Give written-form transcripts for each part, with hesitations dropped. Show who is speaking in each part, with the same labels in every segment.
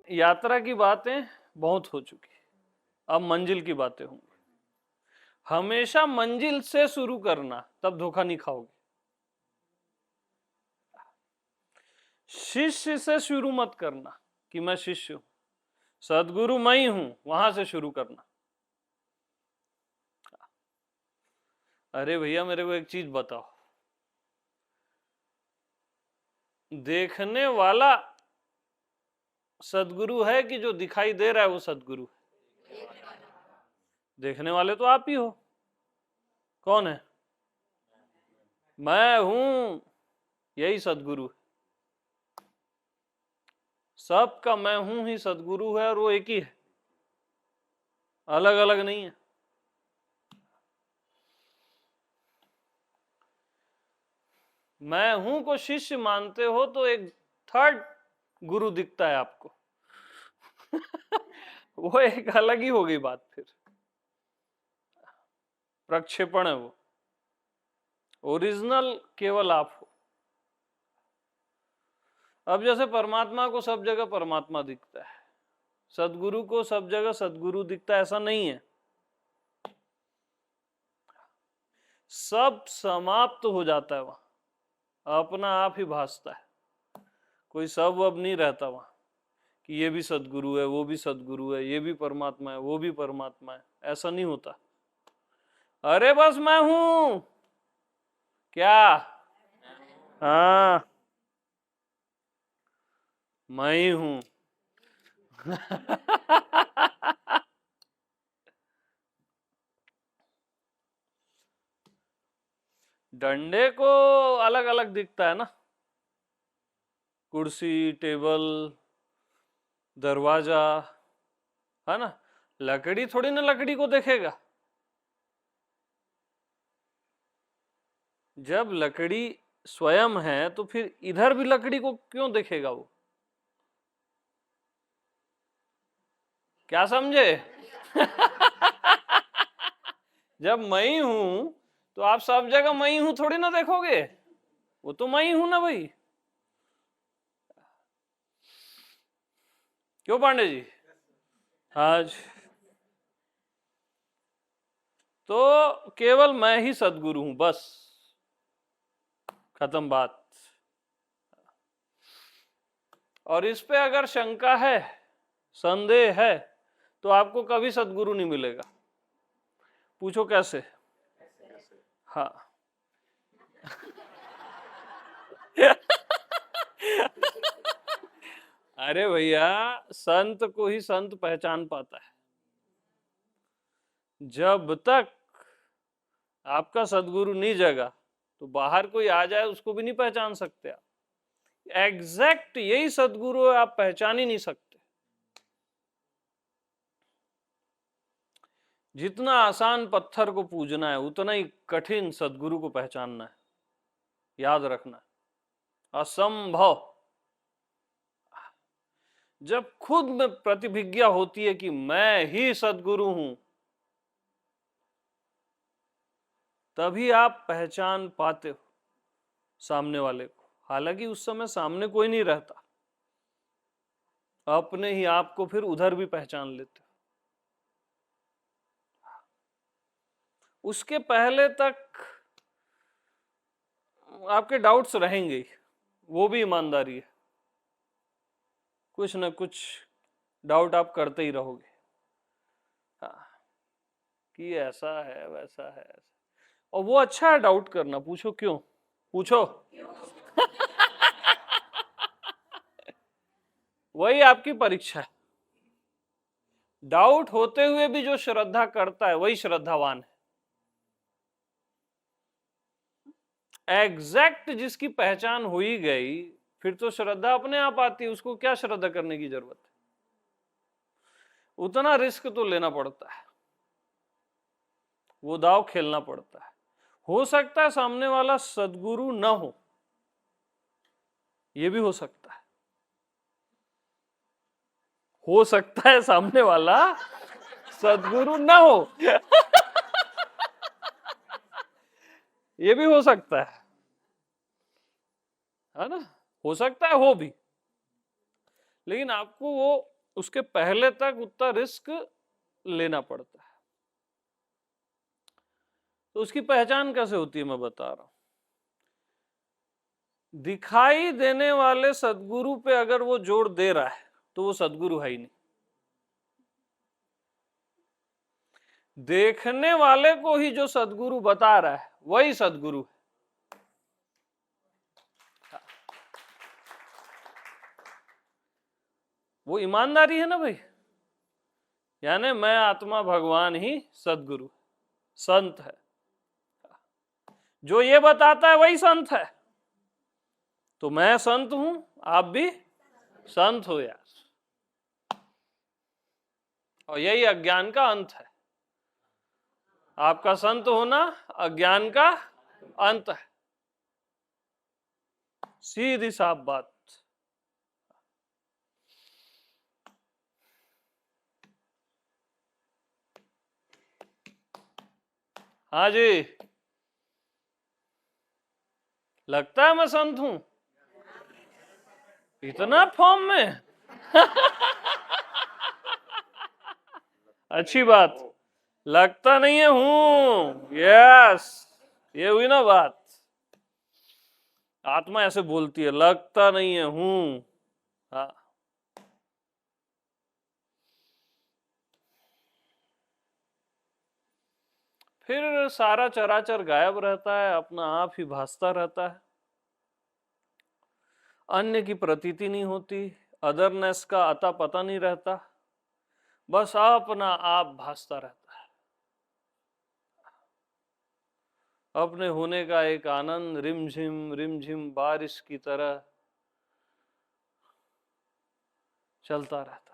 Speaker 1: यात्रा की बातें बहुत हो चुकी, अब मंजिल की बातें होंगी। हमेशा मंजिल से शुरू करना, तब धोखा नहीं खाओगे। शिष्य से शुरू मत करना कि मैं शिष्य हूं, सदगुरु मैं ही हूं, वहां से शुरू करना। अरे भैया मेरे को एक चीज बताओ, देखने वाला सदगुरु है कि जो दिखाई दे रहा है वो सदगुरु है? देखने वाले तो आप ही हो। कौन है? मैं हूं, यही सदगुरु है। सबका मैं हूं ही सदगुरु है, और वो एक ही है, अलग अलग नहीं है। मैं हूं को शिष्य मानते हो तो एक थर्ड गुरु दिखता है आपको। वो एक अलग ही होगी बात, फिर प्रक्षेपण है वो। ओरिजिनल केवल आप हो। अब जैसे परमात्मा को सब जगह परमात्मा दिखता है, सदगुरु को सब जगह सदगुरु दिखता है, ऐसा नहीं है। सब समाप्त हो जाता है वहां, अपना आप ही भासता है। कोई सब अब नहीं रहता वहां कि ये भी सदगुरु है, वो भी सदगुरु है, ये भी परमात्मा है, वो भी परमात्मा है, ऐसा नहीं होता। अरे बस मैं हूं क्या? हाँ, मैं ही हूं। डंडे को अलग अलग दिखता है ना, कुर्सी, टेबल, दरवाजा, है ना। लकड़ी थोड़ी ना लकड़ी को देखेगा। जब लकड़ी स्वयं है तो फिर इधर भी लकड़ी को क्यों देखेगा वो? क्या समझे? जब मैं ही हूं तो आप सब जगह मैं ही हूं थोड़ी ना देखोगे, वो तो मैं ही हूं ना भाई। क्यों पांडे जी? आज तो केवल मैं ही सदगुरु हूं, बस खत्म बात। और इस पे अगर शंका है, संदेह है, तो आपको कभी सदगुरु नहीं मिलेगा। पूछो कैसे? हाँ। अरे भैया, संत को ही संत पहचान पाता है। जब तक आपका सदगुरु नहीं जगा तो बाहर कोई आ जाए उसको भी नहीं पहचान सकते आप। एग्जैक्ट यही सदगुरु है, आप पहचान ही नहीं सकते। जितना आसान पत्थर को पूजना है उतना ही कठिन सदगुरु को पहचानना है, याद रखना। असंभव। जब खुद में प्रतिभिज्ञा होती है कि मैं ही सदगुरु हूं, तभी आप पहचान पाते हो सामने वाले को। हालांकि उस समय सामने कोई नहीं रहता, अपने ही आप को फिर उधर भी पहचान लेते हो। उसके पहले तक आपके डाउट्स रहेंगे ही, वो भी ईमानदारी है। कुछ ना कुछ डाउट आप करते ही रहोगे। हाँ, कि ऐसा है वैसा है ऐसा। और वो अच्छा है डाउट करना, पूछो क्यों, पूछो। वही आपकी परीक्षा है। डाउट होते हुए भी जो श्रद्धा करता है वही श्रद्धावान है। एग्जैक्ट जिसकी पहचान हो ही गई, फिर तो श्रद्धा अपने आप आती है, उसको क्या श्रद्धा करने की जरूरत है। उतना रिस्क तो लेना पड़ता है, वो दाव खेलना पड़ता है। हो सकता है सामने वाला सदगुरु न हो, यह भी हो सकता है। हो सकता है सामने वाला सदगुरु न हो, यह भी हो सकता है ना। हो सकता है हो भी, लेकिन आपको वो उसके पहले तक उतना रिस्क लेना पड़ता है। तो उसकी पहचान कैसे होती है मैं बता रहा हूं। दिखाई देने वाले सदगुरु पे अगर वो जोर दे रहा है तो वो सदगुरु है ही नहीं। देखने वाले को ही जो सदगुरु बता रहा है वही सदगुरु है। वो ईमानदारी है ना भाई। यानी मैं आत्मा भगवान ही सदगुरु संत है। जो ये बताता है वही संत है। तो मैं संत हूं, आप भी संत हो यार। और यही अज्ञान का अंत है। आपका संत होना अज्ञान का अंत है। सीधी साफ बात। हाँ जी, लगता है मैं संत हूं इतना फॉर्म में। अच्छी बात। लगता नहीं है हूं। यस, ये हुई ना बात। आत्मा ऐसे बोलती है, लगता नहीं है हूं। हाँ, फिर सारा चराचर गायब रहता है, अपना आप ही भासता रहता है। अन्य की प्रतीति नहीं होती, अदरनेस का अता पता नहीं रहता, बस अपना आप भासता रहता है। अपने होने का एक आनंद रिमझिम बारिश की तरह चलता रहता है।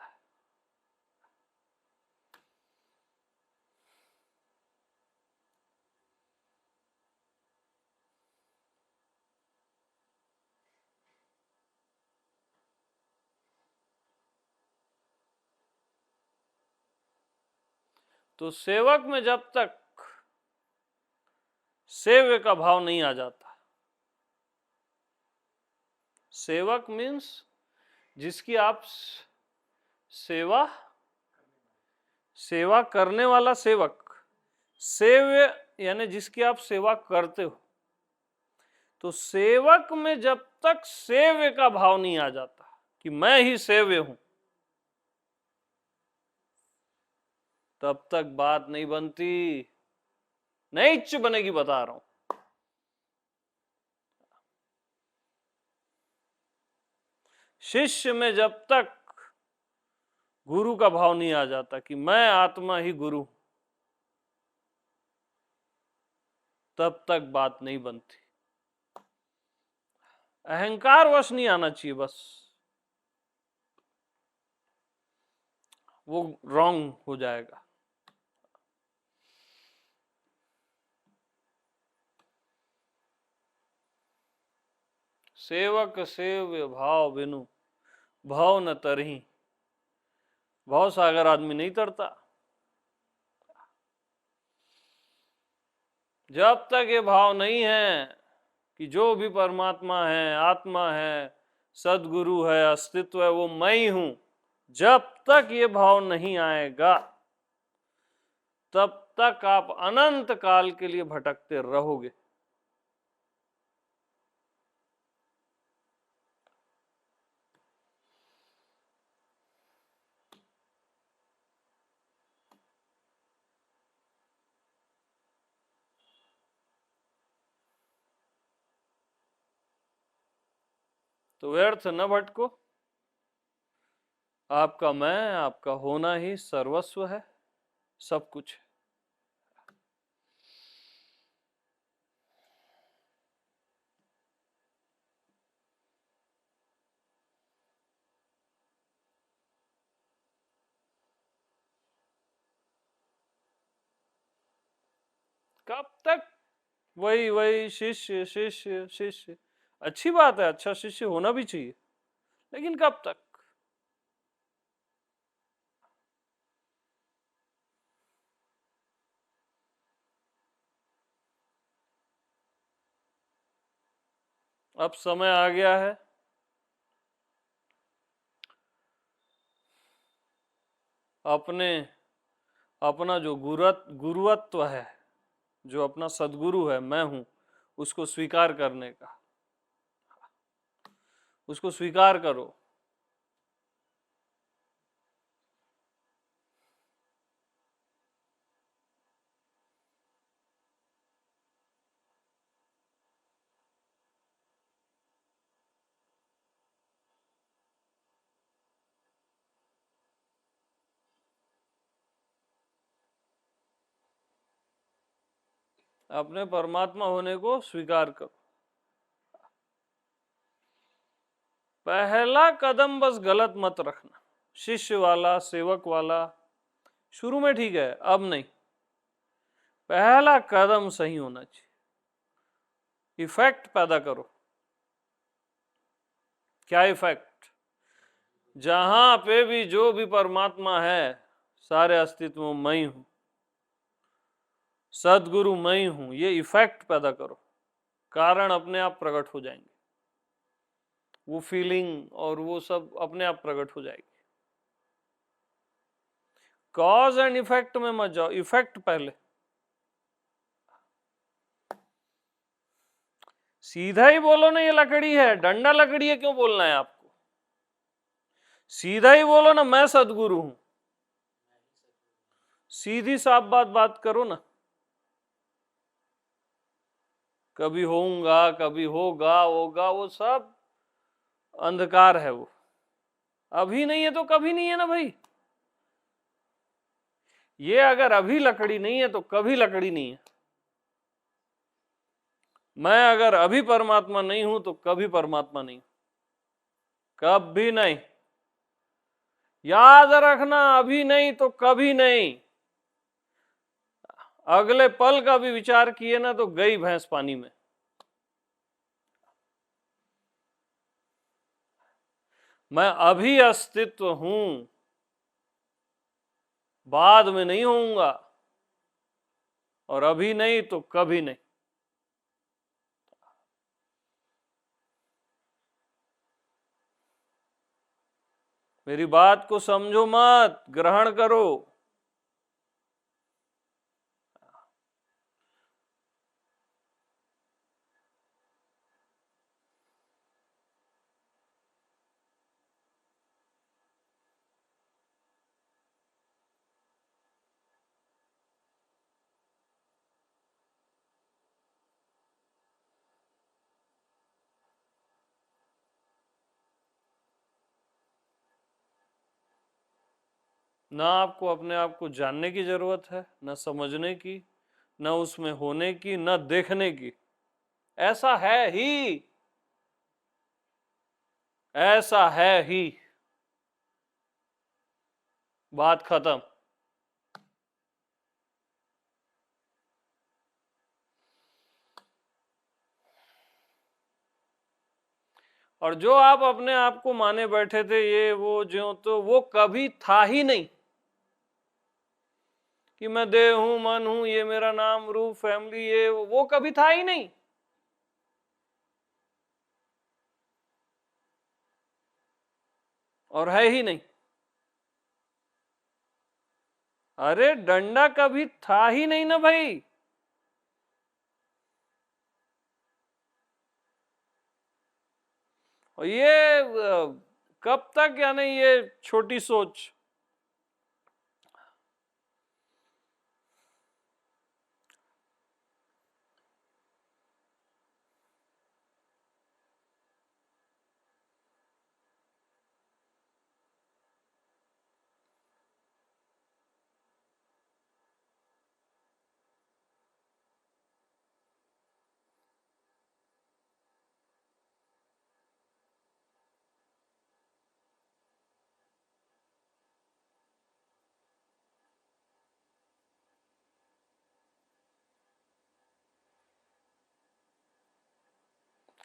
Speaker 1: तो सेवक में जब तक सेव्य का भाव नहीं आ जाता, सेवक मीन्स जिसकी आप सेवा सेवा करने वाला सेवक, सेव्य यानी जिसकी आप सेवा करते हो। तो सेवक में जब तक सेव्य का भाव नहीं आ जाता कि मैं ही सेव्य हूं, तब तक बात नहीं बनती, नहीं इच्छ बनेगी, बता रहा हूं। शिष्य में जब तक गुरु का भाव नहीं आ जाता कि मैं आत्मा ही गुरु, तब तक बात नहीं बनती। अहंकार वश नहीं आना चाहिए, बस वो रॉन्ग हो जाएगा। सेवक सेव्य भाव बिनु भाव न तरही। भाव सागर आदमी नहीं तरता। जब तक ये भाव नहीं है कि जो भी परमात्मा है, आत्मा है, सदगुरु है, अस्तित्व है, वो मैं ही हूं, जब तक ये भाव नहीं आएगा तब तक आप अनंत काल के लिए भटकते रहोगे। तो व्यर्थ न भटको। आपका मैं, आपका होना ही सर्वस्व है, सब कुछ है। कब तक वही वही शिष्य शिष्य शिष्य। अच्छी बात है, अच्छा शिष्य होना भी चाहिए, लेकिन कब तक? अब समय आ गया है अपने अपना जो गुरुत्व है, जो अपना सदगुरु है मैं हूं, उसको स्वीकार करने का, उसको स्वीकार करो। अपने परमात्मा होने को स्वीकार करो। पहला कदम बस गलत मत रखना, शिष्य वाला, सेवक वाला। शुरू में ठीक है, अब नहीं। पहला कदम सही होना चाहिए। इफेक्ट पैदा करो। क्या इफेक्ट? जहां पे भी जो भी परमात्मा है, सारे अस्तित्व में मैं ही हूं, सदगुरु मैं ही हूं, ये इफेक्ट पैदा करो। कारण अपने आप प्रकट हो जाएंगे, वो फीलिंग और वो सब अपने आप प्रकट हो जाएगी। कॉज एंड इफेक्ट में मत जाओ, इफेक्ट पहले। सीधा ही बोलो ना, ये लकड़ी है, डंडा लकड़ी है, क्यों बोलना है आपको? सीधा ही बोलो ना, मैं सदगुरु हूं। सीधी साफ बात करो ना। कभी होऊंगा, कभी होगा, वो सब अंधकार है। वो अभी नहीं है तो कभी नहीं है ना भाई। ये अगर अभी लकड़ी नहीं है तो कभी लकड़ी नहीं है। मैं अगर अभी परमात्मा नहीं हूं तो कभी परमात्मा नहीं, कभी नहीं। याद रखना, अभी नहीं तो कभी नहीं। अगले पल का भी विचार किए ना तो गई भैंस पानी में। मैं अभी अस्तित्व हूं, बाद में नहीं होऊंगा, और अभी नहीं तो कभी नहीं। मेरी बात को समझो मत, ग्रहण करो। ना आपको अपने आप को जानने की जरूरत है, न समझने की, न उसमें होने की, न देखने की। ऐसा है ही, ऐसा है ही, बात खत्म। और जो आप अपने आप को माने बैठे थे ये वो जो, तो वो कभी था ही नहीं कि मैं देह हूं, मन हूं, ये मेरा नाम रूप फैमिली, ये वो कभी था ही नहीं। और है ही नहीं। अरे डंडा कभी था ही नहीं ना भाई। और ये कब तक, यानी ये छोटी सोच।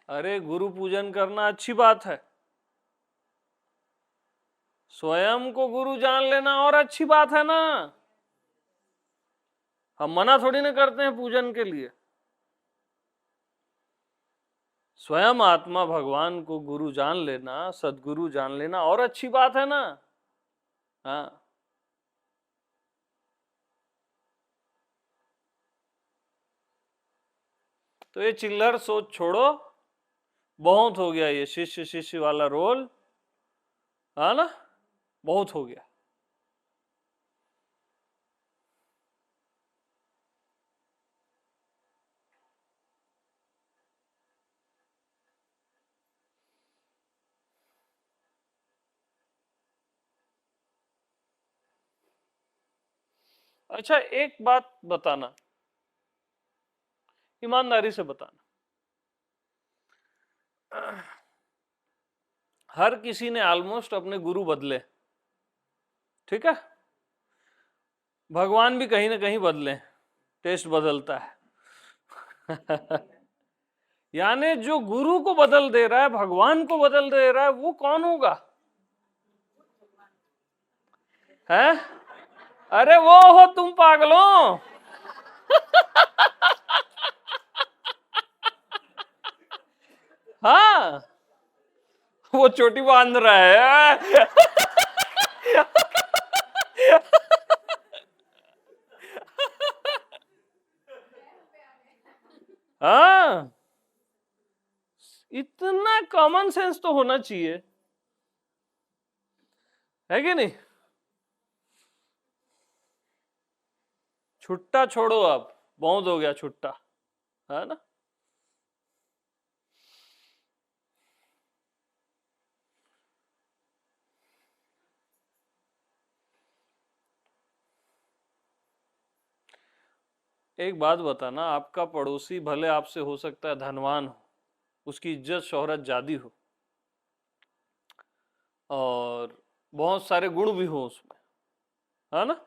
Speaker 1: अरे गुरु पूजन करना अच्छी बात है, स्वयं को गुरु जान लेना और अच्छी बात है ना। हम मना थोड़ी ना करते हैं पूजन के लिए। स्वयं आत्मा भगवान को गुरु जान लेना, सदगुरु जान लेना और अच्छी बात है ना। हाँ, तो ये चिल्लर सोच छोड़ो, बहुत हो गया ये शिष्य शिष्य वाला रोल, है ना, बहुत हो गया। अच्छा एक बात बताना, ईमानदारी से बताना, हर किसी ने ऑलमोस्ट अपने गुरु बदले, ठीक है, भगवान भी कहीं ना कहीं बदले, टेस्ट बदलता है। यानी जो गुरु को बदल दे रहा है, भगवान को बदल दे रहा है, वो कौन होगा? है? अरे वो हो तुम पागलों। हाँ, वो चोटी बांध रहा है। हाँ, इतना कॉमन सेंस तो होना चाहिए, है कि नहीं? छुट्टा छोड़ो, अब बहुत हो गया छुट्टा, है ना। एक बात बताना, आपका पड़ोसी भले आपसे हो सकता है धनवान हो, उसकी इज्जत शोहरत ज्यादा हो, और बहुत सारे गुण भी हो उसमें, है ना,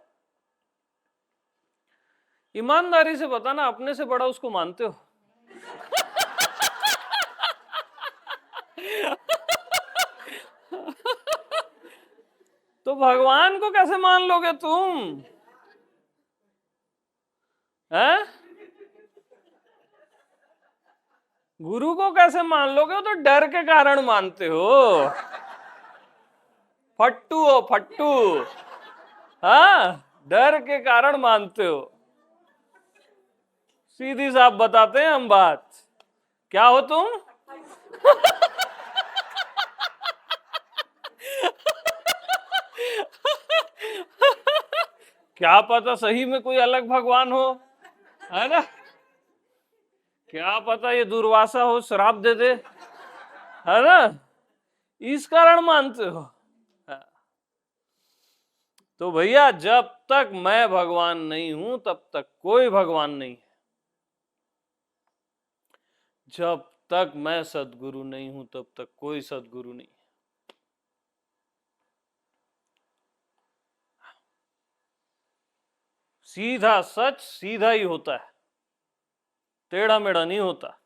Speaker 1: ईमानदारी से बताना, अपने से बड़ा उसको मानते हो? तो भगवान को कैसे मान लोगे तुम? हैं? गुरु को कैसे मान लोगे? वो तो डर के कारण मानते हो, फट्टू हो फट्टू। हाँ, डर के कारण मानते हो। सीधी साफ बताते हैं हम बात, क्या हो तुम? क्या पता सही में कोई अलग भगवान हो, है ना, क्या पता ये दुर्वासा हो, श्राप दे दे, है ना, इस कारण मानते हो। तो भैया जब तक मैं भगवान नहीं हूं तब तक कोई भगवान नहीं है, जब तक मैं सदगुरु नहीं हूं तब तक कोई सदगुरु नहीं है। सीधा सच सीधा ही होता है, टेढ़ा मेढ़ा नहीं होता।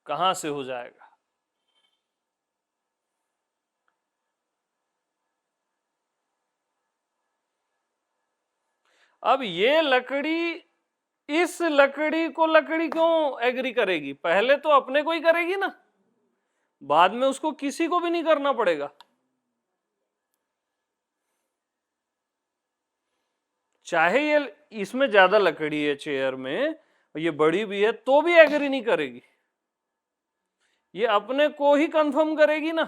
Speaker 1: कहां से हो जाएगा? अब ये लकड़ी, इस लकड़ी को लकड़ी क्यों एग्री करेगी? पहले तो अपने को ही करेगी ना, बाद में उसको किसी को भी नहीं करना पड़ेगा। चाहे ये इसमें ज्यादा लकड़ी है चेयर में, ये बड़ी भी है, तो भी एग्री नहीं करेगी, ये अपने को ही कंफर्म करेगी ना।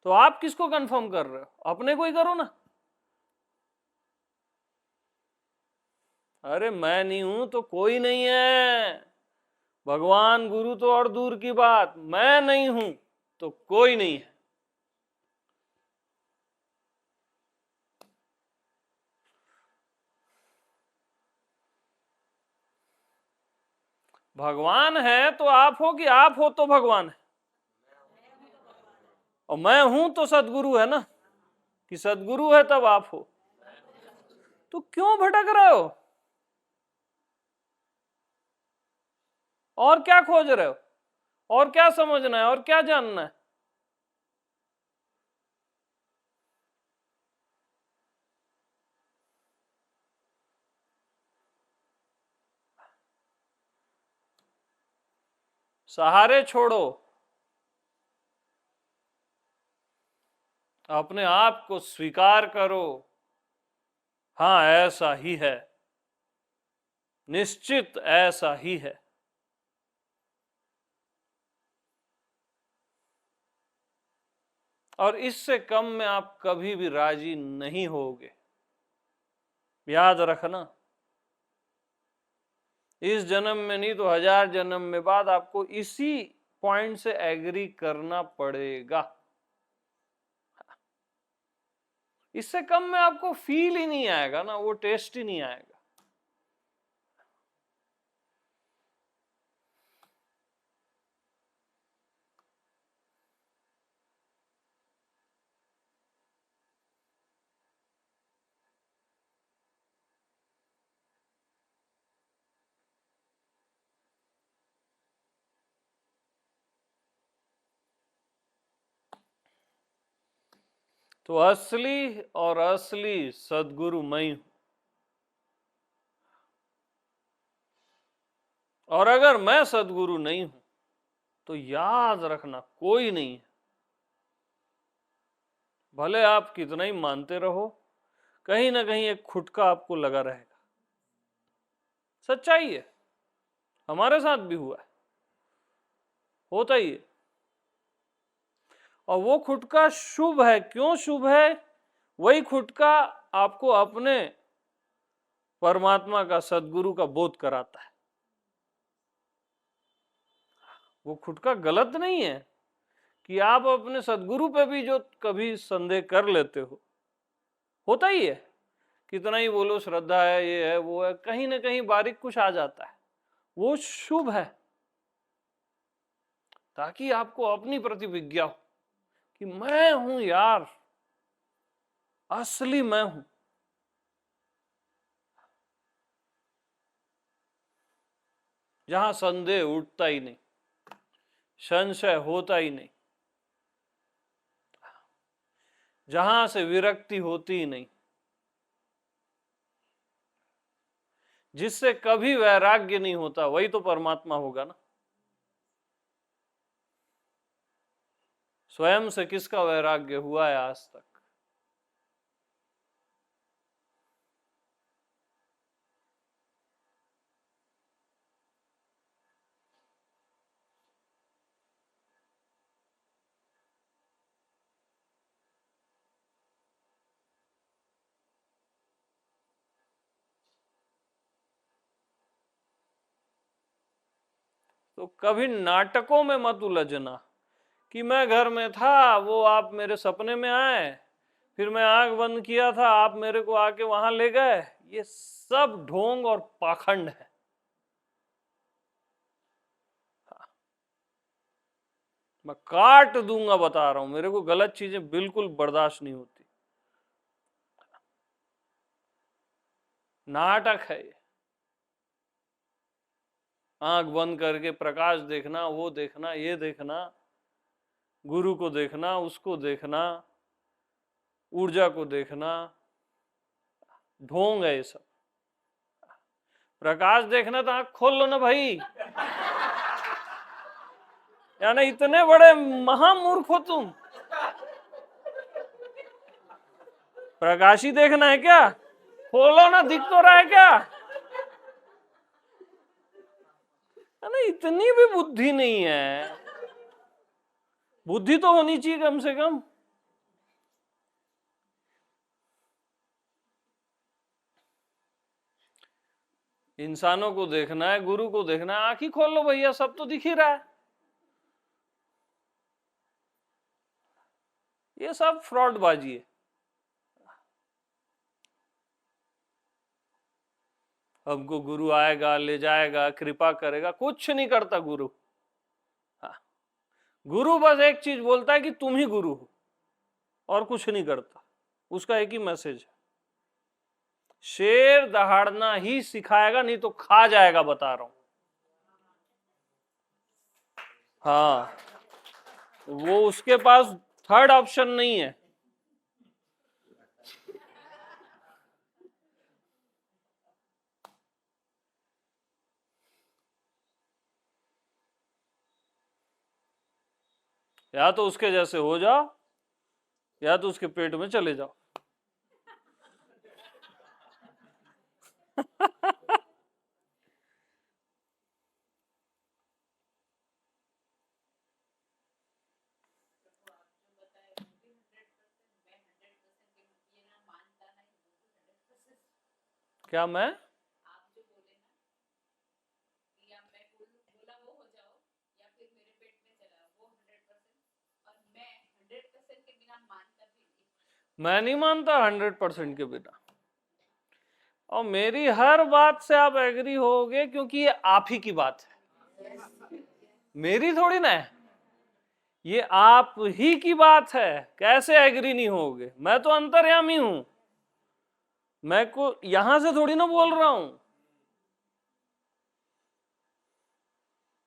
Speaker 1: तो आप किसको कंफर्म कर रहे हो? अपने को ही करो ना। अरे मैं नहीं हूं तो कोई नहीं है, भगवान गुरु तो और दूर की बात, मैं नहीं हूं तो कोई नहीं है। भगवान है तो आप हो, कि आप हो तो भगवान है? और मैं हूं तो सदगुरु है ना, कि सदगुरु है तब आप हो। तो क्यों भटक रहे हो? और क्या खोज रहे हो? और क्या समझना है? और क्या जानना है? सहारे छोड़ो, अपने आप को स्वीकार करो, हाँ ऐसा ही है, निश्चित ऐसा ही है। और इससे कम में आप कभी भी राजी नहीं होगे, याद रखना। इस जन्म में नहीं तो 1000 जन्म में बाद आपको इसी पॉइंट से एग्री करना पड़ेगा। इससे कम में आपको फील ही नहीं आएगा ना, वो टेस्ट ही नहीं आएगा। तो असली और असली सदगुरु मैं हूं। और अगर मैं सदगुरु नहीं हूं तो याद रखना कोई नहीं है। भले आप कितना ही मानते रहो, कहीं ना कहीं एक खुटका आपको लगा रहेगा। सच्चाई है, हमारे साथ भी हुआ है, होता ही है। और वो खुटका शुभ है। क्यों शुभ है? वही खुटका आपको अपने परमात्मा का, सदगुरु का बोध कराता है। वो खुटका गलत नहीं है कि आप अपने सदगुरु पे भी जो कभी संदेह कर लेते हो, होता ही है। कितना ही बोलो श्रद्धा है, ये है वो है, कहीं ना कहीं बारीक कुछ आ जाता है। वो शुभ है, ताकि आपको अपनी प्रतिविज्ञा हो कि मैं हूं यार, असली मैं हूं। जहां संदेह उठता ही नहीं, संशय होता ही नहीं, जहां से विरक्ति होती ही नहीं, जिससे कभी वैराग्य नहीं होता, वही तो परमात्मा होगा ना। स्वयं से किसका वैराग्य हुआ है आज तक? तो कभी नाटकों में मत उलझना कि मैं घर में था, वो आप मेरे सपने में आए, फिर मैं आंख बंद किया था, आप मेरे को आके वहां ले गए। ये सब ढोंग और पाखंड है। मैं काट दूंगा, बता रहा हूं, मेरे को गलत चीजें बिल्कुल बर्दाश्त नहीं होती। नाटक है ये। आंख बंद करके प्रकाश देखना, वो देखना, ये देखना, गुरु को देखना, उसको देखना, ऊर्जा को देखना, ढोंग है ये सब। प्रकाश देखना तो आंख खोल लो ना भाई। यानी इतने बड़े महामूर्ख हो तुम? प्रकाश ही देखना है क्या? खोलो ना, दिख तो रहा है क्या? ना, इतनी भी बुद्धि नहीं है। बुद्धि तो होनी चाहिए कम से कम। इंसानों को देखना है, गुरु को देखना है, आंख ही खोल लो भैया, सब तो दिख ही रहा है। ये सब फ्रॉडबाजी है। हमको गुरु आएगा, ले जाएगा, कृपा करेगा, कुछ नहीं करता गुरु। हाँ, गुरु बस एक चीज बोलता है कि तुम ही गुरु हो, और कुछ नहीं करता। उसका एक ही मैसेज है, शेर दहाड़ना ही सिखाएगा, नहीं तो खा जाएगा, बता रहा हूं। हाँ, वो उसके पास थर्ड ऑप्शन नहीं है। या तो उसके जैसे हो जाओ, या तो उसके पेट में चले जाओ। क्या मैं मैं नहीं मानता 100% के बिना। और मेरी हर बात से आप एग्री होगे क्योंकि ये आप ही की बात है, मेरी थोड़ी ना है, ये आप ही की बात है। कैसे एग्री नहीं होगे? मैं तो अंतर्यामी हूं, मैं को यहां से थोड़ी ना बोल रहा हूं,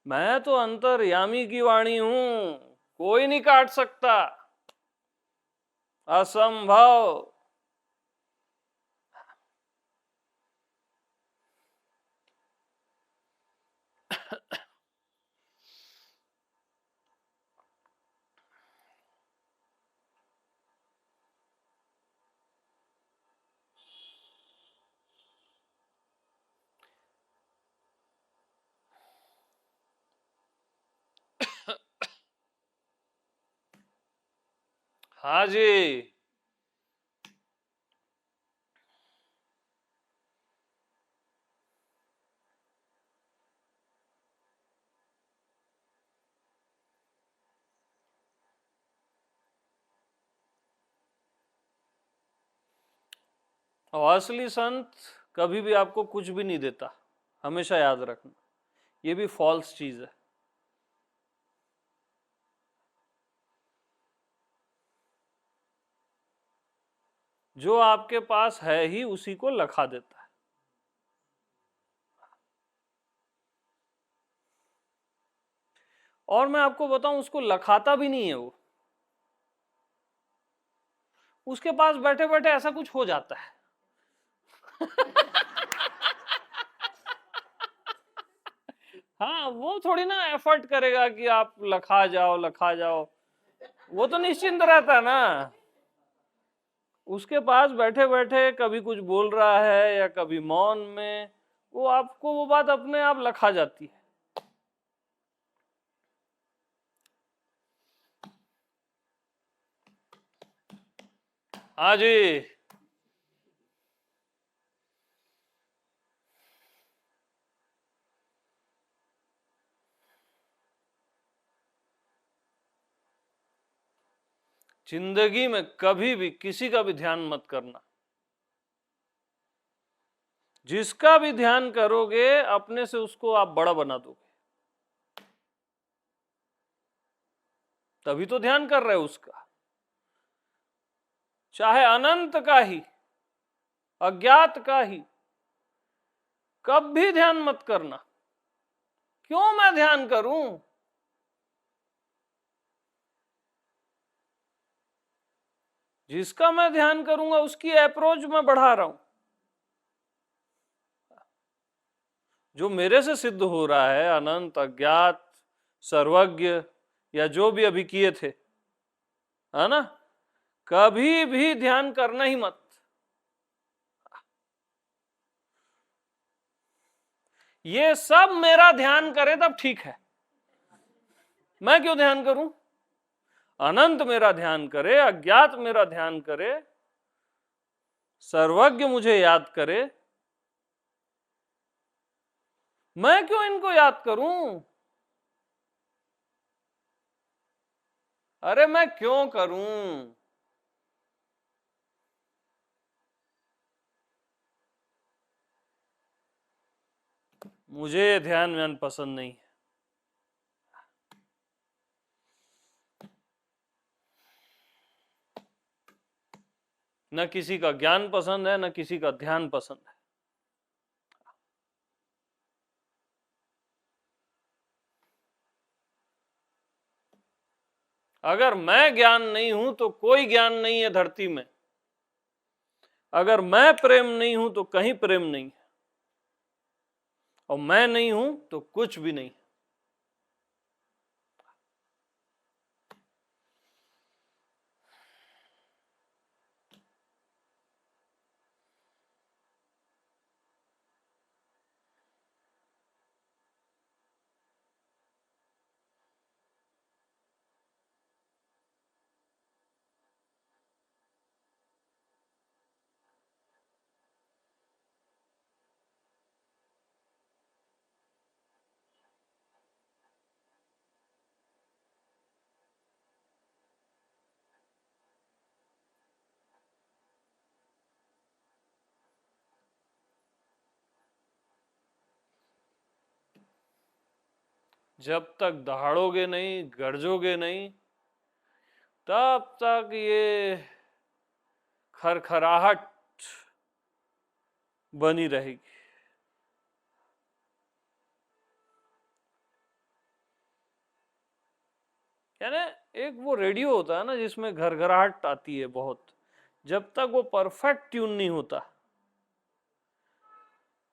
Speaker 1: मैं तो अंतर्यामी की वाणी हूं, कोई नहीं काट सकता, असंभव। हाँ जी। और असली संत कभी भी आपको कुछ भी नहीं देता, हमेशा याद रखना, ये भी फॉल्स चीज है। जो आपके पास है ही उसी को लखा देता है। और मैं आपको बताऊं, उसको लखाता भी नहीं है वो, उसके पास बैठे बैठे ऐसा कुछ हो जाता है। हाँ, वो थोड़ी ना एफर्ट करेगा कि आप लखा जाओ लखा जाओ, वो तो निश्चिंत रहता है ना। उसके पास बैठे बैठे कभी कुछ बोल रहा है या कभी मौन में, वो आपको वो बात अपने आप लखा जाती है। हाँ जी। जिंदगी में कभी भी किसी का भी ध्यान मत करना, जिसका भी ध्यान करोगे अपने से उसको आप बड़ा बना दोगे, तभी तो ध्यान कर रहे हो उसका। चाहे अनंत का ही, अज्ञात का ही, कभी ध्यान मत करना। क्यों मैं ध्यान करूं? जिसका मैं ध्यान करूंगा उसकी अप्रोच मैं बढ़ा रहा हूं। जो मेरे से सिद्ध हो रहा है, अनंत, अज्ञात, सर्वज्ञ, या जो भी अभी किए थे, है ना, कभी भी ध्यान करना ही मत। ये सब मेरा ध्यान करे तब ठीक है, मैं क्यों ध्यान करूं? अनंत मेरा ध्यान करे, अज्ञात मेरा ध्यान करे, सर्वज्ञ मुझे याद करे, मैं क्यों इनको याद करूं? अरे मैं क्यों करूं? मुझे ध्यान व्यान पसंद नहीं है। न किसी का ज्ञान पसंद है, न किसी का ध्यान पसंद है। अगर मैं ज्ञान नहीं हूं तो कोई ज्ञान नहीं है धरती में, अगर मैं प्रेम नहीं हूं तो कहीं प्रेम नहीं है, और मैं नहीं हूं तो कुछ भी नहीं। जब तक दहाड़ोगे नहीं, गरजोगे नहीं, तब तक ये खरखराहट बनी रहेगी। यानी एक वो रेडियो होता है ना जिसमें घरघराहट आती है बहुत, जब तक वो परफेक्ट ट्यून नहीं होता,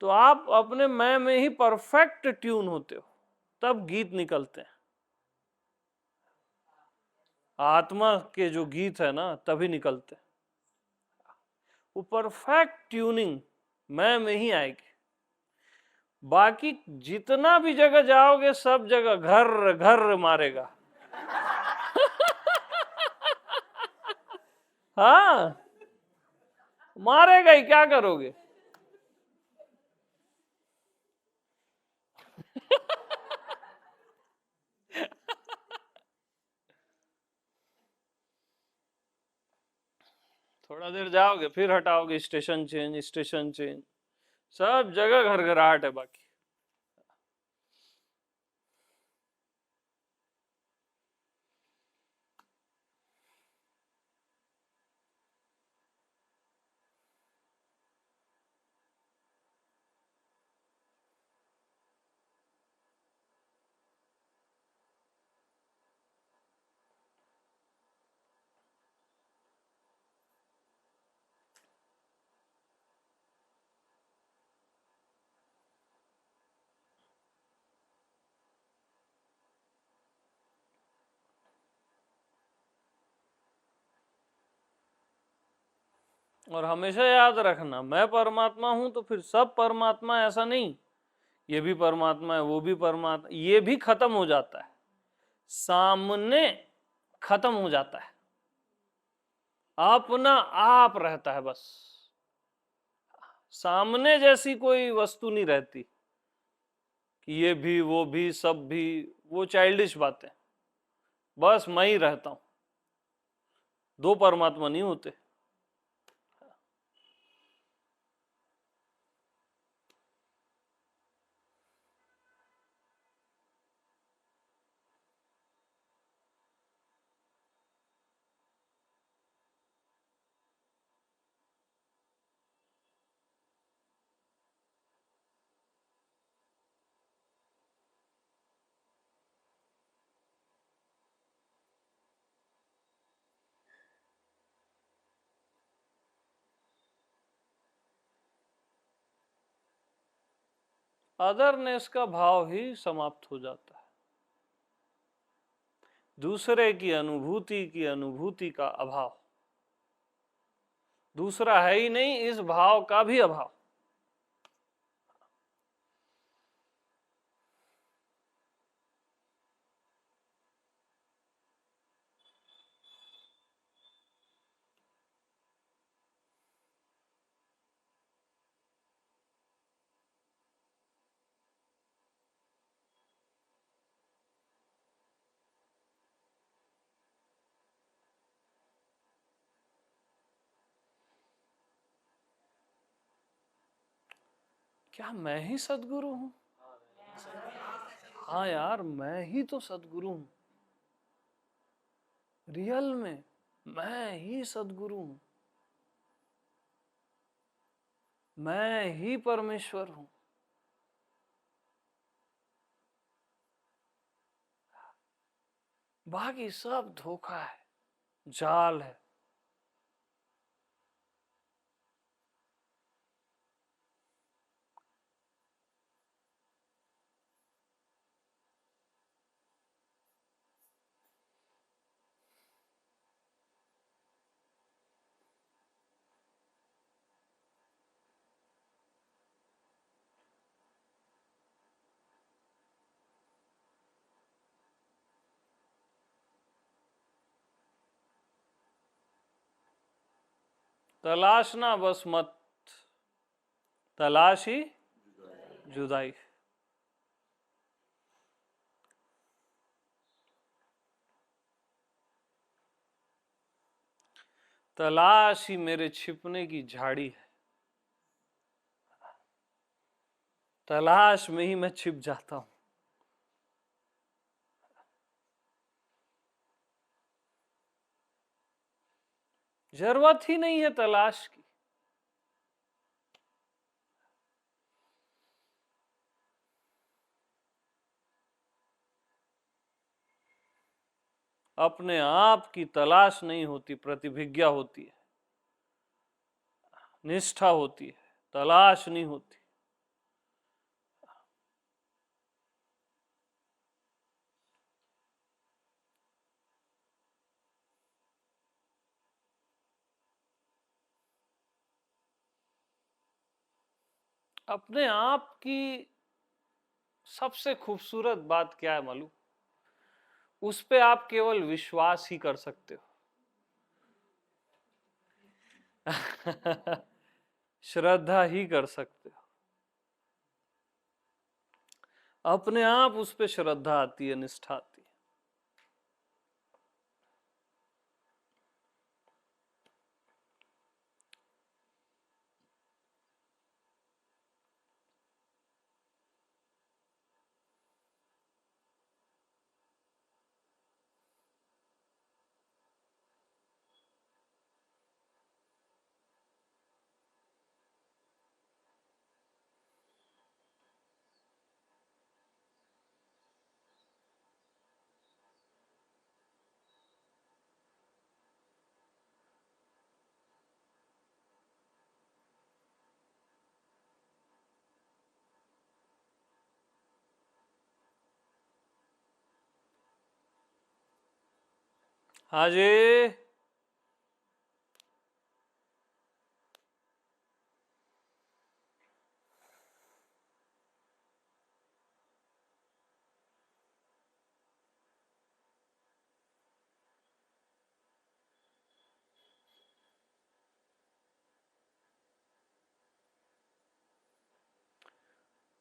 Speaker 1: तो आप अपने मैं में ही परफेक्ट ट्यून होते हो, तब गीत निकलते हैं। आत्मा के जो गीत है ना तभी निकलते हैं। वो परफेक्ट ट्यूनिंग मैं में ही आएगी। बाकी जितना भी जगह जाओगे सब जगह घर घर मारेगा। हाँ, मारेगा ही, क्या करोगे। थोड़ा देर जाओगे फिर हटाओगे, स्टेशन चेंज, स्टेशन चेंज, सब जगह घरघराहट है बाकी। और हमेशा याद रखना, मैं परमात्मा हूं तो फिर सब परमात्मा, ऐसा नहीं। ये भी परमात्मा है, वो भी परमात्मा, ये भी खत्म हो जाता है, सामने खत्म हो जाता है, अपना आप रहता है बस। सामने जैसी कोई वस्तु नहीं रहती कि ये भी वो भी सब भी, वो चाइल्डिश बातें। बस मैं ही रहता हूं, दो परमात्मा नहीं होते। अदरनेस का भाव ही समाप्त हो जाता है, दूसरे की अनुभूति का अभाव, दूसरा है ही नहीं, इस भाव का भी अभाव। क्या मैं ही सदगुरु हूं? हाँ यार, मैं ही तो सदगुरु हूं, रियल में मैं ही सदगुरु हूं, मैं ही परमेश्वर हूं। बाकी सब धोखा है, जाल है। तलाशना बस मत, तलाश ही जुदाई। तलाश ही मेरे छिपने की झाड़ी है, तलाश में ही मैं छिप जाता हूं। जरूरत ही नहीं है तलाश की। अपने आप की तलाश नहीं होती, प्रतिभिज्ञा होती है, निष्ठा होती है, तलाश नहीं होती। अपने आप की सबसे खूबसूरत बात क्या है मालूम? उस पे आप केवल विश्वास ही कर सकते हो। श्रद्धा ही कर सकते हो। अपने आप उस पे श्रद्धा आती है, निष्ठा आती है। हाँ जी।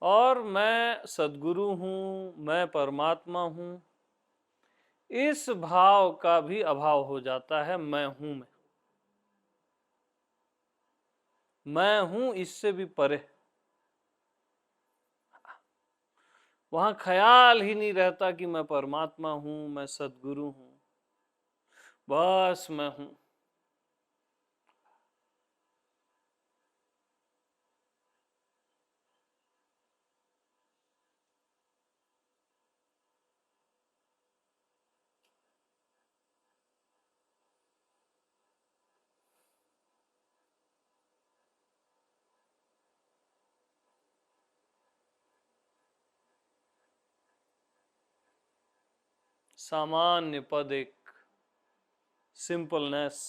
Speaker 1: और मैं सद्गुरु हूं, मैं परमात्मा हूं, इस भाव का भी अभाव हो जाता है। मैं हूं, मैं हूं, इससे भी परे। वहां ख्याल ही नहीं रहता कि मैं परमात्मा हूं, मैं सद्गुरु हूं, बस मैं हूं। सामान्य पद एक, सिंपलनेस,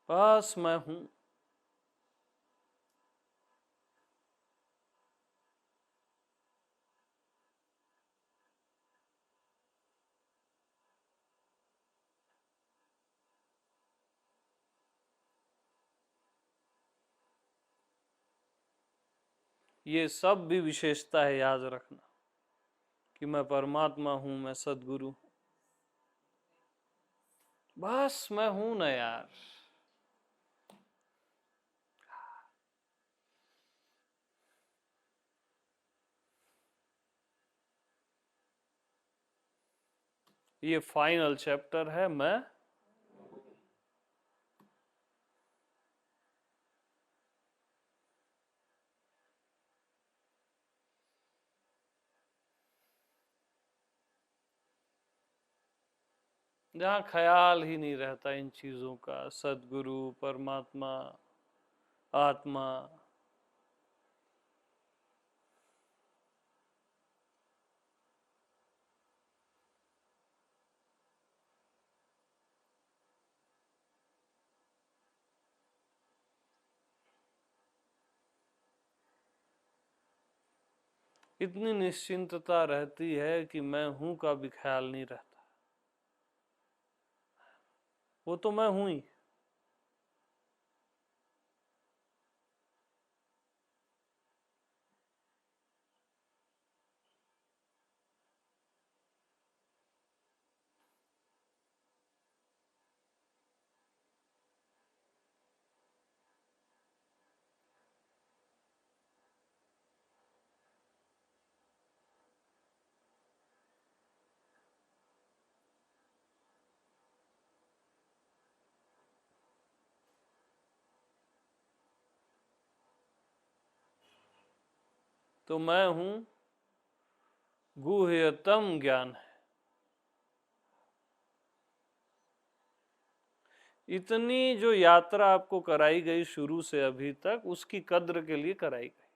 Speaker 1: बस मैं हूं। ये सब भी विशेषता है, याद रखना कि मैं परमात्मा हूं, मैं सद्गुरु हूं, बस मैं हूं ना यार। ये फाइनल चैप्टर है मैं। जहां ख्याल ही नहीं रहता इन चीजों का, सद्गुरु, परमात्मा, आत्मा। इतनी निश्चिंतता रहती है कि मैं हूं का भी ख्याल नहीं रहता। वो तो मैं हूं ही। तो मैं हूं गुह्यतम ज्ञान है। इतनी जो यात्रा आपको कराई गई शुरू से अभी तक, उसकी कद्र के लिए कराई गई।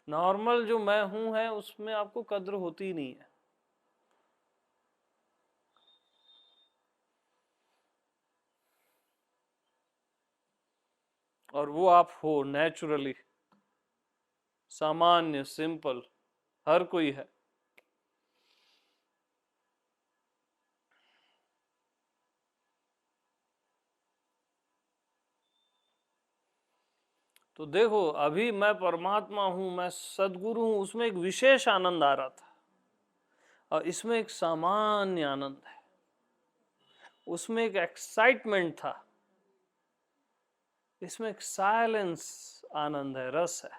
Speaker 1: नॉर्मल जो मैं हूं है उसमें आपको कद्र होती ही नहीं है। और वो आप हो नेचुरली, सामान्य, सिंपल, हर कोई है। तो देखो, अभी मैं परमात्मा हूं, मैं सदगुरु हूं, उसमें एक विशेष आनंद आ रहा था, और इसमें एक सामान्य आनंद है, उसमें एक एक्साइटमेंट था, इसमें एक साइलेंस आनंद है, रस है।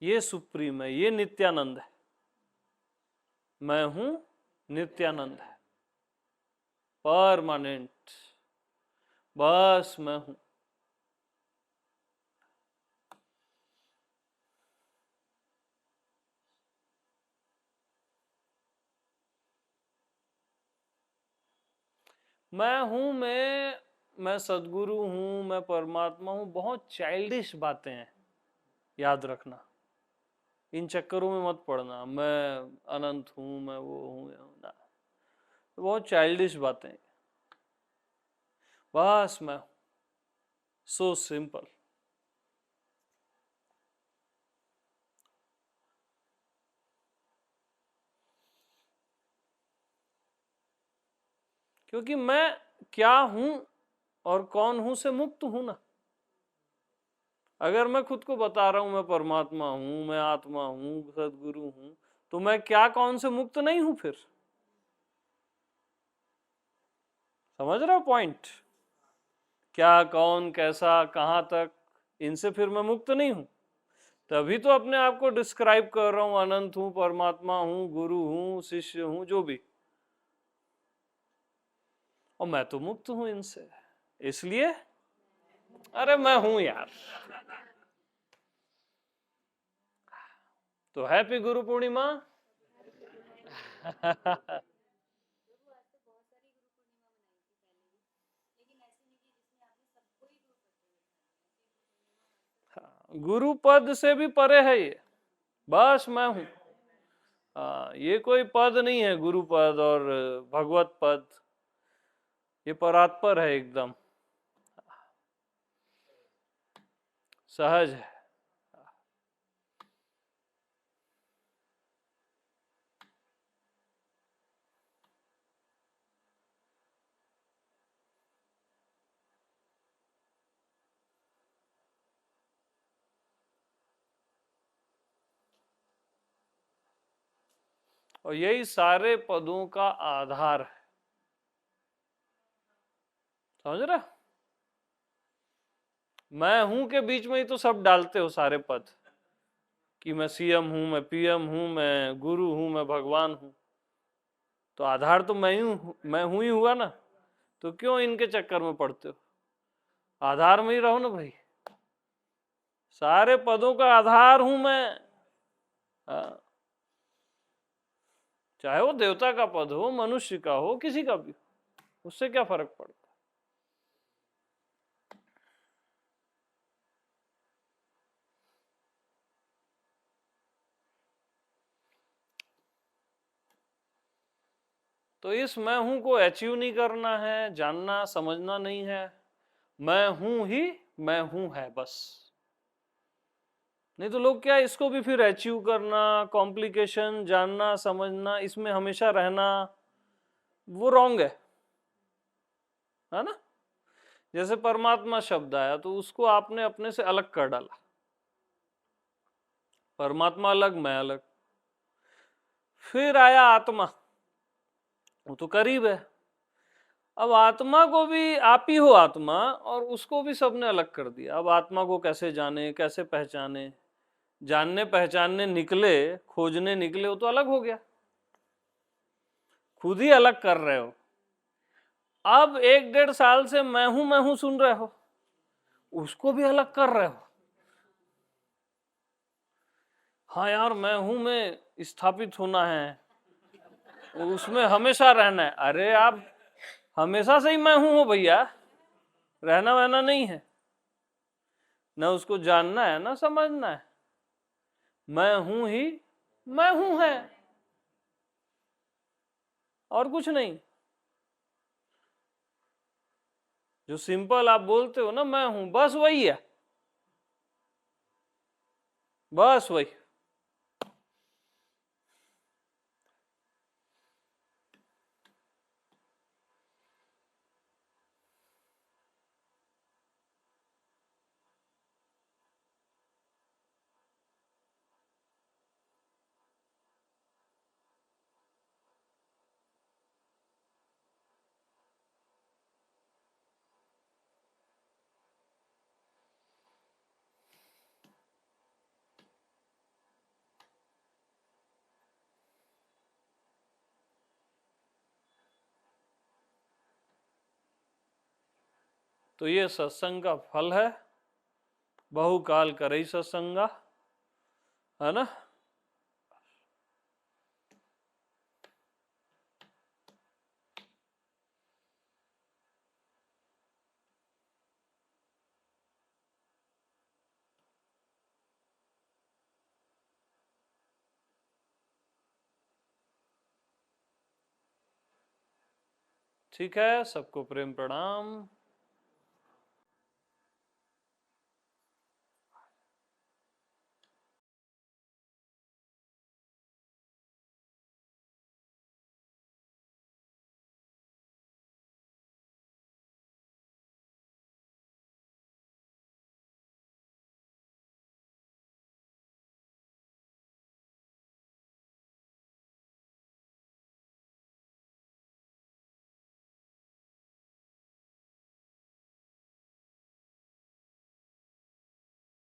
Speaker 1: ये सुप्रीम है, ये नित्यानंद है। मैं हूं नित्यानंद है, परमानेंट, बस मैं हूं। मैं सदगुरु हूं, मैं परमात्मा हूं, बहुत चाइल्डिश बातें हैं, याद रखना। इन चक्करों में मत पड़ना, मैं अनंत हूं, मैं वो हूं ना, बहुत चाइल्डिश बातें। बस मैं हूं, सो सिंपल। क्योंकि मैं क्या हूं और कौन हूं से मुक्त हूं ना। अगर मैं खुद को बता रहा हूं मैं परमात्मा हूं, मैं आत्मा हूं, सदगुरु हूं, तो मैं क्या कौन से मुक्त नहीं हूं फिर? समझ रहे हो पॉइंट? क्या, कौन, कैसा, कहां तक, इनसे फिर मैं मुक्त नहीं हूं। तभी तो अपने आप को डिस्क्राइब कर रहा हूं, अनंत हूं, परमात्मा हूं, गुरु हूं, शिष्य हूं, जो भी। और मैं तो मुक्त हूं इनसे, इसलिए अरे मैं हूं यार। तो हैप्पी गुरु पूर्णिमा। गुरु पद से भी परे है ये, बस मैं हूं। ये कोई पद नहीं है, गुरु पद और भगवत पद, ये परात्पर है, एकदम सहज है। और यही सारे पदों का आधार है, समझ रहे? मैं हूं के बीच में ही तो सब डालते हो सारे पद, कि मैं सीएम हूं, मैं पीएम हूं, मैं गुरु हूं, मैं भगवान हूं। तो आधार तो मैं हूं ही हुआ ना। तो क्यों इनके चक्कर में पड़ते हो? आधार में ही रहो ना भाई। सारे पदों का आधार हूं मैं। हाँ। चाहे वो देवता का पद हो, मनुष्य का हो, किसी का भी, उससे क्या फर्क पड़ता? तो इस मैं हूं को अचीव नहीं करना है, जानना समझना नहीं है। मैं हूं ही मैं हूं है बस। नहीं तो लोग क्या इसको भी फिर अचीव करना, कॉम्प्लिकेशन, जानना समझना, इसमें हमेशा रहना, वो रॉन्ग है ना? जैसे परमात्मा शब्द आया तो उसको आपने अपने से अलग कर डाला, परमात्मा अलग, मैं अलग। फिर आया आत्मा, वो तो करीब है। अब आत्मा को भी आप ही हो आत्मा, और उसको भी सबने अलग कर दिया। अब आत्मा को कैसे जाने, कैसे पहचाने? जानने पहचानने निकले, खोजने निकले, वो तो अलग हो गया, खुद ही अलग कर रहे हो। अब 1-1.5 साल से मैं हूं सुन रहे हो, उसको भी अलग कर रहे हो। हाँ यार मैं हूं, मैं स्थापित होना है, उसमें हमेशा रहना है। अरे आप हमेशा से ही मैं हूं हो भैया, रहना वहना नहीं है ना, उसको जानना है ना समझना है। मैं हूं ही मैं हूं है, और कुछ नहीं। जो सिंपल आप बोलते हो ना मैं हूं, बस वही है, बस वही। तो ये सत्संग का फल है, बहुकाल करई सत्संगा, है ना। ठीक है, सबको प्रेम प्रणाम।